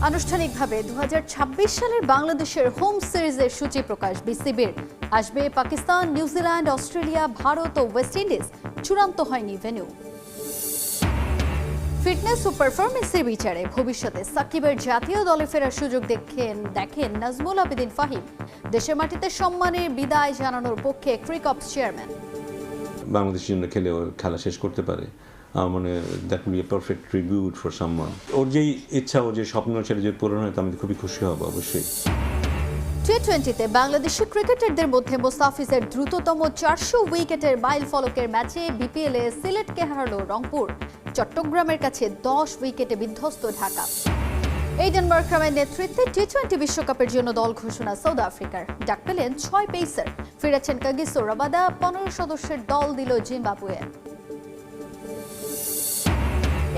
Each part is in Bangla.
আনুষ্ঠানিকভাবে 2026 সালের বাংলাদেশের হোম সিরিজের সূচি প্রকাশ বিসিবির। আসবে পাকিস্তান, নিউজিল্যান্ড, অস্ট্রেলিয়া, ভারত ও ওয়েস্ট ইন্ডিজ। চূড়ান্ত হয়নি ভেন্যু। ফিটনেস ও পারফরমেন্সের বিচারে ভবিষ্যতে সাকিবের জাতীয় দলে ফেরার সুযোগ দেখেন নাজমুল আবেদিন ফাহিম। দেশের মাটিতে সম্মানের বিদায় জানানোর পক্ষে ক্রিকঅপস চেয়ারম্যান। বাংলাদেশের জন্য খেলে ওর খেলা শেষ করতে পারে, মানে that will be a perfect tribute for someone. ওর যেই ইচ্ছা, ওর যে স্বপ্ন সেটা যদি পূরণ হয় তো আমি খুবই খুশি হব অবশ্যই। টি-20তে বাংলাদেশি ক্রিকেটারদের মধ্যে মোস্তাফিজের দ্রুততম 400 উইকেটের মাইল ফলকের ম্যাচে বিপিএলে সিলেটকে হারালো রংপুর। চট্টগ্রামের কাছে 10 উইকেটে বিধ্বস্ত ঢাকা। এইডেন মার্করামের নেতৃত্বে টি-20 বিশ্বকাপের জন্য দল ঘোষণা সৌদি আফ্রিকার। ডাক পেলেন 6 পেসার। ফিরেছেন কাগিসো রাবাদা। 15 সদস্যের দল দিল জিম্বাবুয়ে।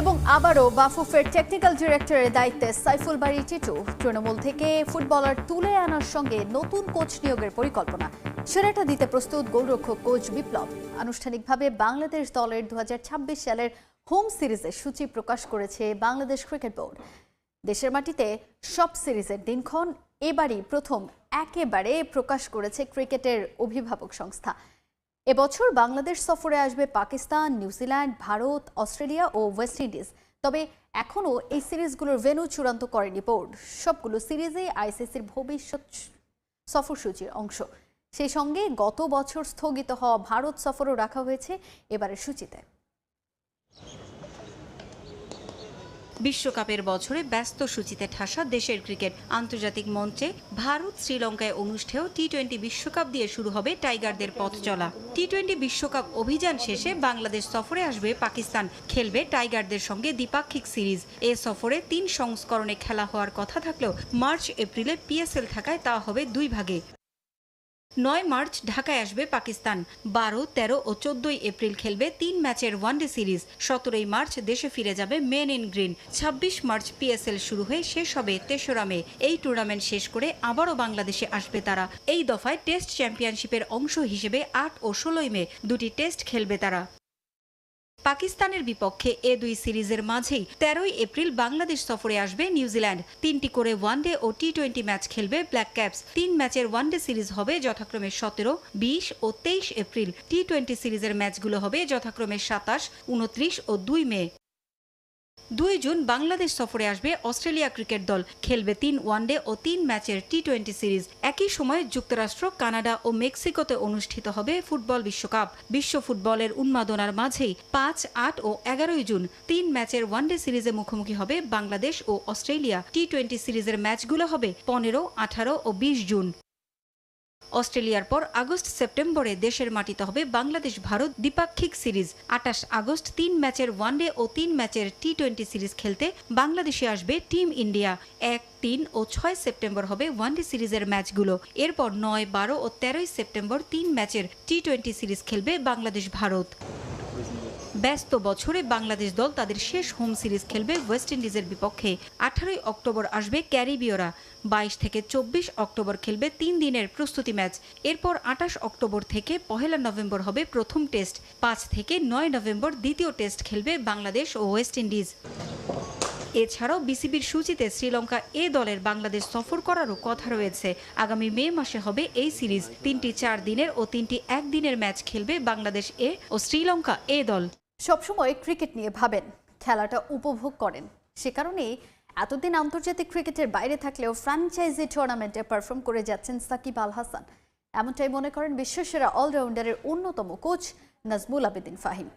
এবং আবারও বাফুফের টেকনিক্যাল ডিরেক্টরের দায়িত্বে সাইফুল বারী টিটু। তৃণমূল থেকে ফুটবলার তুলে আনার সঙ্গে নতুন কোচ নিয়োগের পরিকল্পনা। সেরাটা দিতে প্রস্তুত গোলরক্ষক কোচ বিপ্লব। আনুষ্ঠানিকভাবে বাংলাদেশ দলের 2026 সালের হোম সিরিজের সূচি প্রকাশ করেছে বাংলাদেশ ক্রিকেট বোর্ড। দেশের মাটিতে সব সিরিজের দিনক্ষণ এবারই প্রথম একেবারে প্রকাশ করেছে ক্রিকেটের অভিভাবক সংস্থা। এবছর বাংলাদেশ সফরে আসবে পাকিস্তান, নিউজিল্যান্ড, ভারত, অস্ট্রেলিয়া ও ওয়েস্ট ইন্ডিজ। তবে এখনও এই সিরিজগুলোর ভেন্যু চূড়ান্ত করেনি বোর্ড। সবগুলো সিরিজে আইসিসির ভবিষ্যৎ সফরসূচির অংশ। সেই সঙ্গে গত বছর স্থগিত হওয়া ভারত সফরও রাখা হয়েছে এবারের সূচিতে। বিশ্বকাপের বছরে ব্যস্ত সূচিতে ঠাসা দেশের ক্রিকেট। আন্তর্জাতিক মঞ্চে ভারত শ্রীলঙ্কায় অনুষ্ঠেয় টি-20 বিশ্বকাপ দিয়ে শুরু হবে টাইগারদের পথ চলা। টি-20 বিশ্বকাপ অভিযান শেষে বাংলাদেশ সফরে আসবে পাকিস্তান। খেলবে টাইগারদের সঙ্গে দ্বিপাক্ষিক সিরিজ। এ সফরে 3 সংস্করণে খেলা হওয়ার কথা থাকলেও মার্চ এপ্রিলে পিএসএল থাকায় তা হবে 2 ভাগে। 9 মার্চ ঢাকায় আসবে পাকিস্তান। 12, 13 ও 14 এপ্রিল খেলবে 3 ম্যাচের ওয়ানডে সিরিজ। 17 মার্চ দেশে ফিরে যাবে men in green. 26 March PSL শুরু হয়ে শেষ হবে 3রা মে। এই টুর্নামেন্ট শেষ করে আবারও বাংলাদেশে আসবে তারা। এই দফায় টেস্ট চ্যাম্পিয়নশিপের অংশ হিসেবে 8 ও 16 মে 2টি টেস্ট খেলবে তারা। পাকিস্তানের বিপক্ষে এ 2 সিরিজের মাঝেই 13 এপ্রিল বাংলাদেশ সফরে আসবে নিউজিল্যান্ড। 3টি করে ওয়ানডে ও টি-20 ম্যাচ খেলবে ব্ল্যাক ক্যাপস। 3 ম্যাচের ওয়ানডে সিরিজ হবে যথাক্রমে 17, 20 ও 23 এপ্রিল। টি-20 সিরিজের ম্যাচগুলো হবে যথাক্রমে 27, 29 ও 2 মে। 2 জুন বাংলাদেশ সফরে আসবে অস্ট্রেলিয়া ক্রিকেট দল। খেলবে 3 ওয়ানডে ও 3 ম্যাচের টি-20 সিরিজ। একই সময় যুক্তরাষ্ট্র, কানাডা ও মেক্সিকোতে অনুষ্ঠিত হবে ফুটবল বিশ্বকাপ। বিশ্ব ফুটবলের উন্মাদনার মাঝেই 5, 8 ও 11 জুন 3 ম্যাচের ওয়ানডে সিরিজে মুখোমুখি হবে বাংলাদেশ ও অস্ট্রেলিয়া। টি-20 সিরিজের ম্যাচগুলো হবে 15, 18 ও 20 জুন। অস্ট্রেলিয়ার পর আগস্ট সেপ্টেম্বরে দেশের মাটিতে হবে বাংলাদেশ ভারত দ্বিপাক্ষিক সিরিজ। 28 আগস্ট 3 ম্যাচের ওয়ানডে ও 3 ম্যাচের টি-20 সিরিজ খেলতে বাংলাদেশে আসবে টিম ইন্ডিয়া। 1, 3 ও 6 সেপ্টেম্বর হবে ওয়ানডে সিরিজের ম্যাচগুলো। এরপর 9, 12 ও 13 সেপ্টেম্বর 3 ম্যাচের টি-20 সিরিজ খেলবে বাংলাদেশ ভারত। ব্যস্ত বছরে বাংলাদেশ দল তাদের শেষ হোম সিরিজ খেলবে ওয়েস্ট ইন্ডিজের বিপক্ষে। 18 অক্টোবর আসবে ক্যারিবীয়রা। 22 থেকে 24 অক্টোবর খেলবে 3 দিনের প্রস্তুতি ম্যাচ। এরপর 28 অক্টোবর থেকে 1 নভেম্বর হবে প্রথম টেস্ট। 5 থেকে 9 নভেম্বর দ্বিতীয় টেস্ট খেলবে বাংলাদেশ ও ওয়েস্ট ইন্ডিজ। এছাড়াও বিসিবির সূচিতে শ্রীলঙ্কা এ দলের বাংলাদেশ সফর করারও কথা রয়েছে। আগামী মে মাসে হবে এই সিরিজ। 3টি 4 দিনের ও 3টি 1 দিনের ম্যাচ খেলবে বাংলাদেশ এ ও শ্রীলঙ্কা এ দল। সবসময় ক্রিকেট নিয়ে ভাবেন, খেলাটা উপভোগ করেন। সে কারণেই এতদিন আন্তর্জাতিক ক্রিকেটের বাইরে থাকলেও ফ্র্যাঞ্চাইজি টুর্নামেন্টে পারফর্ম করে যাচ্ছেন সাকিব আল হাসান। এমনটাই মনে করেন বিশ্বসেরা অলরাউন্ডারের অন্যতম কোচ নাজমুল আবেদিন ফাহিম।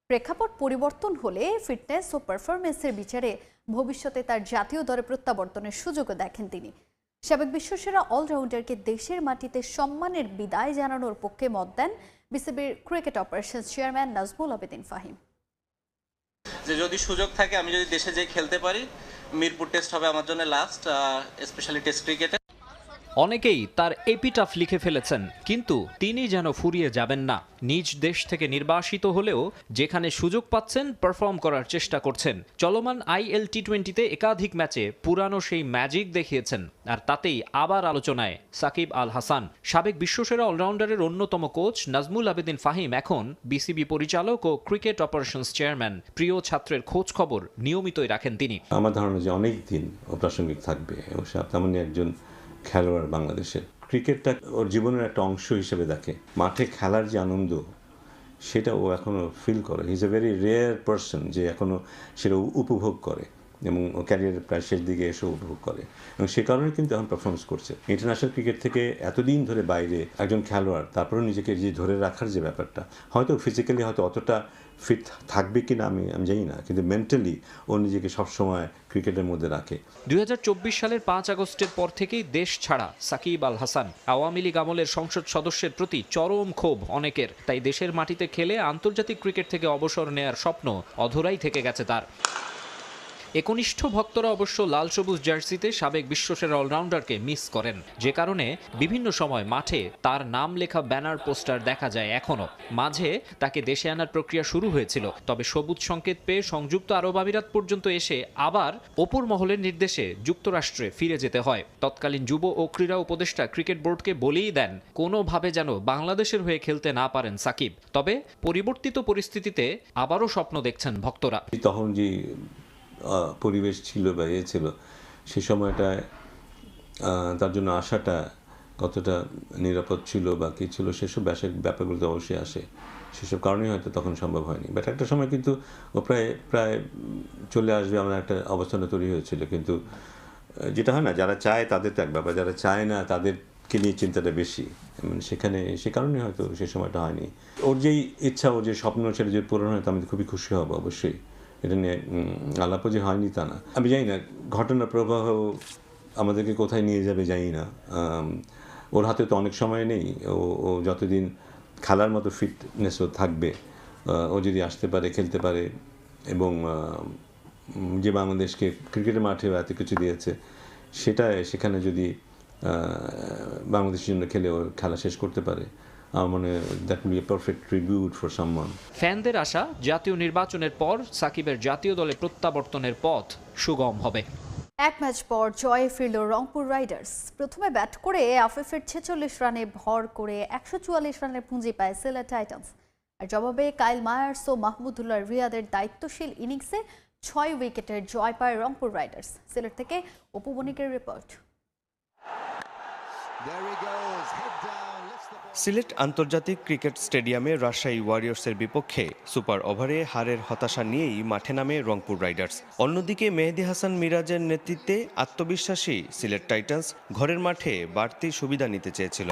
প্রেক্ষাপট পরিবর্তন হলে ফিটনেস ও পারফরমেন্সের বিচারে ভবিষ্যতে তার জাতীয় দলে প্রত্যাবর্তনের সুযোগও দেখেন তিনি। সাবেক বিশ্বসেরা অলরাউন্ডারকে দেশের মাটিতে সম্মানের বিদায় জানানোর পক্ষে মত দেন বিসিবির cricket operations chairman Nazmul Abedin Fahim. যে যদি সুযোগ থাকে, আমি যদি দেশে যেয়ে খেলতে পারি, মিরপুর টেস্ট হবে আমার জন্য লাস্ট, স্পেশালি টেস্ট ক্রিকেটে। অনেকেই তার এপিটাফ লিখে ফেলেছেন, কিন্তু তিনি যেন ফুরিয়ে যাবেন না। নিজ দেশ থেকে নির্বাসিত হলেও যেখানে সুযোগ পাচ্ছেন পারফর্ম করার চেষ্টা করছেন। চলমান IL T20-তে একাধিক ম্যাচে পুরানো সেই ম্যাজিক দেখিয়েছেন, আর তাতেই আবার আলোচনায় সাকিব আল হাসান। সাবেক বিশ্বসেরা অলরাউন্ডারের অন্যতম কোচ নাজমুল আবেদিন ফাহিম এখন বিসিবি পরিচালক ও ক্রিকেট অপারেশনস চেয়ারম্যান। প্রিয় ছাত্রের খোঁজ খবর নিয়মিতই রাখেন তিনি। আমার ধারণা যে অনেক দিন ও প্রাসঙ্গিক থাকবে এবং সে তেমনই একজন খেলোয়াড় বাংলাদেশের। ক্রিকেটটা ওর জীবনের একটা অংশ হিসেবে দেখে। মাঠে খেলার যে আনন্দ সেটা ও এখনও ফিল করে। He is a very rare person যে এখনও সেটা উপভোগ করে এবং ও ক্যারিয়ারের প্রায় শেষ দিকে এসে উপভোগ করে, এবং সে কারণে কিন্তু এখন পারফরমেন্স করছে। ইন্টারন্যাশনাল ক্রিকেট থেকে এতদিন ধরে বাইরে একজন খেলোয়াড়, তারপরেও নিজেকে যে ধরে রাখার যে ব্যাপারটা, হয়তো ফিজিক্যালি হয়তো অতটা ফিট থাকবে কিনা আমি জানি না, কিন্তু মেন্টালি ও নিজেকে সবসময় ক্রিকেটের মধ্যে রাখে। 2024 সালের 5 আগস্টের পর থেকেই দেশ ছাড়া সাকিব আল হাসান। আওয়ামী লীগ আমলের সংসদ সদস্যের প্রতি চরম ক্ষোভ অনেকের, তাই দেশের মাটিতে খেলে আন্তর্জাতিক ক্রিকেট থেকে অবসর নেয়ার স্বপ্ন অধরাই থেকে গেছে তার। একনিষ্ঠ ভক্তরা অবশ্য লাল সবুজ জার্সিতে সাবেক বিশ্বসেরা অলরাউন্ডারকে মিস করেন, যে কারণে বিভিন্ন সময় মাঠে তার নাম লেখা ব্যানার পোস্টার দেখা যায় এখনো। মাঝে তাকে দেশে আনার প্রক্রিয়া শুরু হয়েছিল, তবে সবুজ সংকেত পেয়ে সংযুক্ত আরব আমিরাত পর্যন্ত এসে আবার অপর মহলের নির্দেশে যুক্তরাষ্ট্রে ফিরে যেতে হয়। তৎকালীন যুব ও ক্রীড়া উপদেষ্টা ক্রিকেট বোর্ডকে বলেই দেন কোনোভাবে যেন বাংলাদেশের হয়ে খেলতে না পারেন সাকিব। তবে পরিবর্তিত পরিস্থিতিতে আবারও স্বপ্ন দেখছেন ভক্তরা। তখন যে পরিবেশ ছিল বা ছিল, সে সময়টায় তার জন্য আসাটা কতটা নিরাপদ ছিল বা কী ছিল সেসব ব্যাপারগুলো তো অবশ্যই আসে। সেসব কারণেই হয়তো তখন সম্ভব হয়নি, বাট একটা সময় কিন্তু ও প্রায় চলে আসবে আমার একটা অবস্থানে তৈরি হয়েছিল। কিন্তু যেটা হয় না, যারা চায় তাদের তো এক ব্যাপার, যারা চায় না তাদেরকে নিয়ে চিন্তাটা বেশি, মানে সেখানে সে কারণে হয়তো সে সময়টা হয়নি। ওর যেই ইচ্ছা, ওর যে স্বপ্ন সেটা যদি পূরণ হয় তো আমি খুবই খুশি হব অবশ্যই। এটা নিয়ে আলাপও যে হয়নি তা না। আমি জানি না ঘটনার প্রবাহ আমাদেরকে কোথায় নিয়ে যাবে জানি না। ওর হাতে তো অনেক সময় নেই। ও যতদিন খেলার মতো ফিটনেস ও থাকবে, ও যদি আসতে পারে, খেলতে পারে, এবং যে বাংলাদেশকে ক্রিকেটের মাঠে এত কিছু দিয়েছে সেখানে যদি বাংলাদেশের জন্য খেলে ও খেলা শেষ করতে পারে, আমার মনে হয় that will be a perfect tribute for someone. ফ্যানদের আশা জাতীয় নির্বাচনের পর সাকিবের জাতীয় দলে প্রত্যাবর্তনের পথ সুগম হবে। এক ম্যাচ পর জয়ে ফিরল রংপুর রাইডার্স। প্রথমে ব্যাট করে আফিফের 46 রানে ভর করে 144 রানের পুঁজি পায় সিলেট টাইটান্স। আর জবাবে কাইল মায়ার্স ও মাহমুদুল্লাহ রিয়াদের দায়িত্বশীল ইনিংসে 6 উইকেটের জয় পায় রংপুর রাইডার্স। সিলেট থেকে অপু বণিকের রিপোর্ট। সিলেট আন্তর্জাতিক ক্রিকেট স্টেডিয়ামে রাজশাহী ওয়ারিয়র্সের বিপক্ষে সুপার ওভারে হারের হতাশা নিয়েই মাঠে নামে রংপুর রাইডার্স। অন্যদিকে মেহেদী হাসান মিরাজের নেতৃত্বে আত্মবিশ্বাসী সিলেট টাইটান্স ঘরের মাঠে বাড়তি সুবিধা নিতে চেয়েছিল।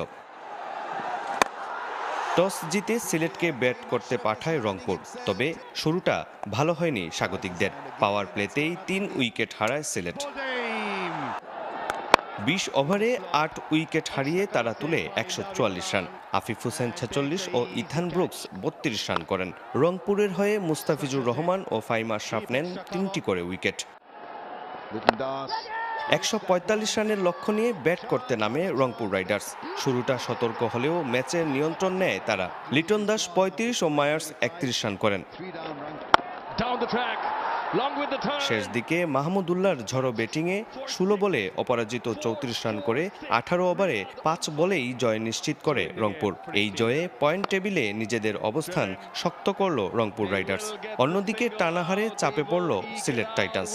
টস জিতে সিলেটকে ব্যাট করতে পাঠায় রংপুর, তবে শুরুটা ভালো হয়নি স্বাগতিকদের। পাওয়ার প্লেতেই 3 উইকেট হারায় সিলেট। 20 ওভারে 8 উইকেট হারিয়ে তারা তুলে 144 রান। আফিফ হোসেন 46 ও ইথান ব্রুকস 32 রান করেন। রংপুরের হয়ে মুস্তাফিজুর রহমান ও ফাহিম আশরাফ নেন 3টি করে উইকেট। 145 রানের লক্ষ্য নিয়ে ব্যাট করতে নামে রংপুর রাইডার্স। শুরুটা সতর্ক হলেও ম্যাচের নিয়ন্ত্রণ নেয় তারা। লিটন দাস 35 ও মায়ার্স 31 রান করেন। শেষ দিকে মাহমুদুল্লাহর ঝড়ো ব্যাটিংয়ে 16 বলে অপরাজিত 34 রান করে 18 ওভারে 5 বলেই জয় নিশ্চিত করে রংপুর। এই জয়ে পয়েন্ট টেবিলে নিজেদের অবস্থান শক্ত করল রংপুর রাইডার্স। অন্যদিকে টানা হারে চাপে পড়ল সিলেট টাইটান্স।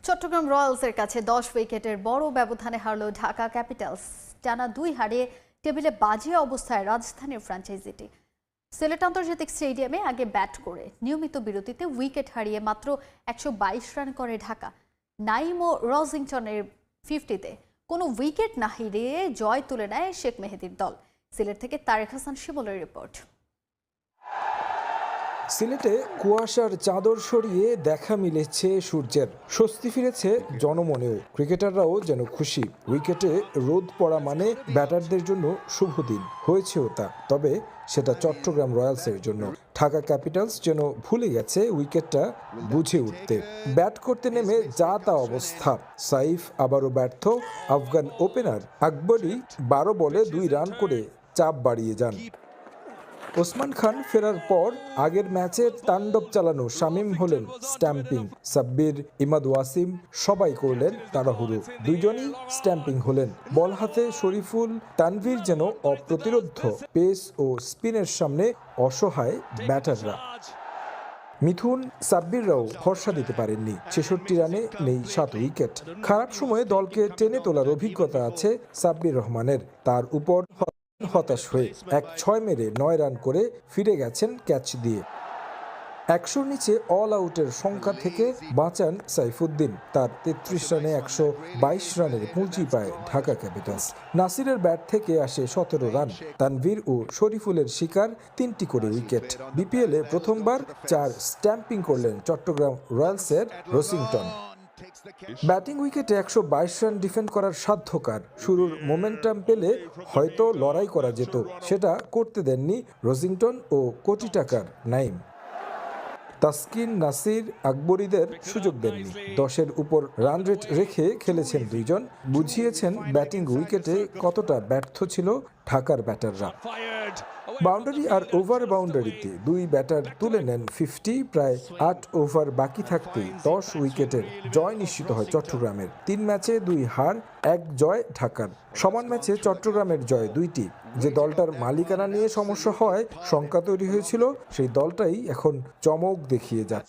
চট্টগ্রাম রয়্যালসের কাছে 10 উইকেটের বড় ব্যবধানে হারল ঢাকা ক্যাপিটালস। টানা 2 হারিয়ে টেবিলে বাজিয়ে অবস্থায় রাজধানীর ফ্র্যাঞ্চাইজিটি। সিলেট আন্তর্জাতিক স্টেডিয়ামে আগে ব্যাট করে নিয়মিত বিরতিতে উইকেট হারিয়ে মাত্র 122 রান করে ঢাকা। নাইম ও রজিংটনের 50-তে কোনো উইকেট না হারিয়ে জয় তুলে নেয় শেখ মেহেদীর দল। সিলেট থেকে তারেক হাসান শিমুলের রিপোর্ট। সিলেটে কুয়াশার চাদর সরিয়ে দেখা মিলেছে সূর্যের, স্বস্তি ফিরেছে জনমনেও। ক্রিকেটাররাও যেন খুশি। উইকেটে রোদ পড়া মানে ব্যাটারদের জন্য শুভ দিন হয়েছেও তা। তবে সেটা চট্টগ্রাম রয়্যালসের জন্য। ঢাকা ক্যাপিটালস যেন ভুলে গেছে উইকেটটা বুঝে উঠতে। ব্যাট করতে নেমে যা তা অবস্থা। সাইফ আবারও ব্যর্থ। আফগান ওপেনার আকবরী 12 বলে 2 রান করে চাপ বাড়িয়ে যান। ওসমান খান ফেরার পর আগের ম্যাচের তাণ্ডব চালানো শামীম হলেন স্ট্যাম্পিং। সাব্বির, ইমাদ ওয়াসিম সবাই করলেন তাড়াহুড়ো। দুইজনই স্ট্যাম্পিং হলেন। বল হাতে শরীফুল, তানভীর যেন অপ্রতিরোধ্য। পেস ও স্পিনের সামনে অসহায় ব্যাটাররা। মিথুন, সাব্বিররাও ভরসা দিতে পারেননি। 66 রানে নেই 7 উইকেট। খারাপ সময়ে দলকে টেনে তোলার অভিজ্ঞতা আছে সাব্বির রহমানের। তার উপর হতাশ হয়ে 1-6 মেরে 9 রান করে ফিরে গেছেন ক্যাচ দিয়ে। 100-র নিচে অল আউটের সংখ্যা থেকে বাঁচান সাইফুদ্দিন। তার 33 রানে 122 রানের পুঁজি পায় ঢাকা ক্যাপিটালস। নাসিরের ব্যাট থেকে আসে 17 রান। তানভীর ও শরীফুলের শিকার 3টি করে উইকেট। বিপিএলে প্রথমবার 4 স্ট্যাম্পিং করলেন চট্টগ্রাম রয়্যালসের রসিংটন। ব্যাটিং উইকেটে 122 রান ডিফেন্ড করার সাধ্যকার। শুরুর মোমেন্টাম পেলে হয়তো লড়াই করা যেত, সেটা করতে দেননি রসিংটন ও কোটি টাকার নাইম। তাসকিন, নাসির, আকবরীদের সুযোগ দেননি। 10-এর উপর রান রেট রেখে খেলেছেন দুইজন। বুঝিয়েছেন ব্যাটিং উইকেটে কতটা ব্যর্থ ছিল ঢাকার ব্যাটাররা। বাউন্ডারি আর ওভার বাউন্ডারিতে 2 ব্যাটার তুলে নেন 50। প্রায় 8 ওভার বাকি থাকতেই 10 উইকেটের জয় নিশ্চিত হয় চট্টগ্রামের। 3 ম্যাচে 2 হার, 1 জয় ঢাকার। সমান ম্যাচে চট্টগ্রামের জয় 2টি। যে দলটার মালিকানা নিয়ে সমস্যা হয় শঙ্কা তৈরি হয়েছিল, সেই দলটাই এখন চমক দেখিয়ে যাচ্ছে।